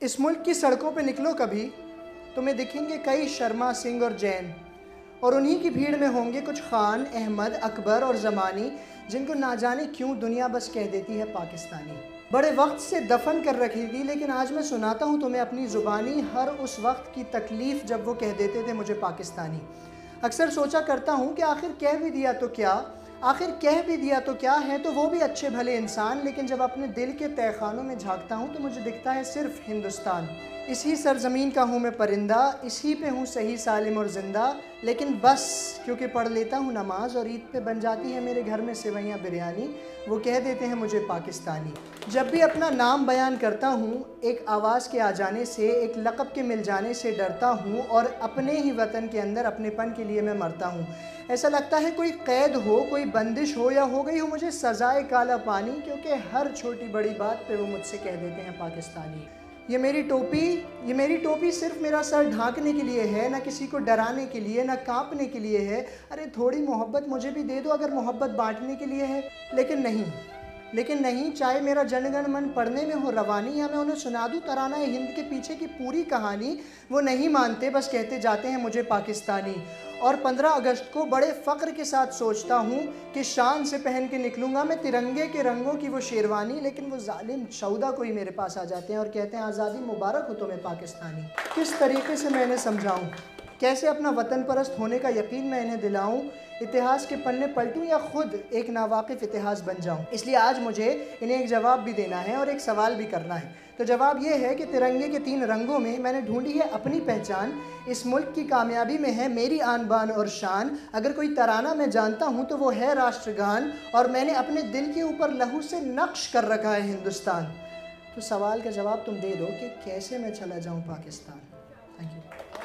اس ملک کی سڑکوں پہ نکلو کبھی، تمہیں دکھیں گے کئی شرما سنگھ اور جین، اور انہی کی بھیڑ میں ہوں گے کچھ خان، احمد، اکبر اور زمانی، جن کو نہ جانے کیوں دنیا بس کہہ دیتی ہے پاکستانی۔ بڑے وقت سے دفن کر رکھی تھی، لیکن آج میں سناتا ہوں تمہیں اپنی زبانی ہر اس وقت کی تکلیف جب وہ کہہ دیتے تھے مجھے پاکستانی۔ اکثر سوچا کرتا ہوں کہ آخر کہہ بھی دیا تو کیا، آخر کہہ بھی دیا تو کیا ہے تو وہ بھی اچھے بھلے انسان، لیکن جب اپنے دل کے تہہ خانوں میں جھانکتا ہوں تو مجھے دکھتا ہے صرف ہندوستان۔ اسی سرزمین کا ہوں میں پرندہ، اسی پہ ہوں صحیح سالم اور زندہ، لیکن بس کیونکہ پڑھ لیتا ہوں نماز اور عید پہ بن جاتی ہے میرے گھر میں سویاں بریانی، وہ کہہ دیتے ہیں مجھے پاکستانی۔ جب بھی اپنا نام بیان کرتا ہوں ایک آواز کے آ جانے سے، ایک لقب کے مل جانے سے ڈرتا ہوں، اور اپنے ہی وطن کے اندر اپنے پن کے لیے میں مرتا ہوں۔ ایسا لگتا ہے کوئی قید ہو، کوئی بندش ہو، یا ہو گئی ہو مجھے سزائے کالا پانی، کیونکہ ہر چھوٹی بڑی بات پہ وہ مجھ سے کہہ دیتے ہیں پاکستانی۔ یہ میری ٹوپی صرف میرا سر ڈھانکنے کے لیے ہے، نہ کسی کو ڈرانے کے لیے، نہ کانپنے کے لیے ہے۔ ارے تھوڑی محبت مجھے بھی دے دو اگر محبت بانٹنے کے لیے ہے، لیکن نہیں، چاہے میرا جن گن من پڑھنے میں ہو روانی، یا میں انہیں سنا دوں ترانہ ہند کے پیچھے کی پوری کہانی، وہ نہیں مانتے، بس کہتے جاتے ہیں مجھے پاکستانی۔ اور 15 اگست کو بڑے فخر کے ساتھ سوچتا ہوں کہ شان سے پہن کے نکلوں گا میں ترنگے کے رنگوں کی وہ شیروانی، لیکن وہ ظالم چودہ کوئی میرے پاس آ جاتے ہیں اور کہتے ہیں آزادی مبارک ہو تمہیں پاکستانی۔ کس طریقے سے میں انہیں سمجھاؤں، کیسے اپنا وطن پرست ہونے کا یقین میں انہیں دلاؤں، اتہاس کے پنے پلٹوں یا خود ایک ناواقف اتہاس بن جاؤں؟ اس لیے آج مجھے انہیں ایک جواب بھی دینا ہے اور ایک سوال بھی کرنا ہے۔ تو جواب یہ ہے کہ ترنگے کے 3 رنگوں میں میں نے ڈھونڈی ہے اپنی پہچان، اس ملک کی کامیابی میں ہے میری آن بان اور شان۔ اگر کوئی ترانہ میں جانتا ہوں تو وہ ہے راشٹر گان، اور میں نے اپنے دل کے اوپر لہو سے نقش کر رکھا ہے ہندوستان۔ تو سوال کا جواب تم دے دو کہ کیسے میں چلا جاؤں پاکستان۔ Thank you.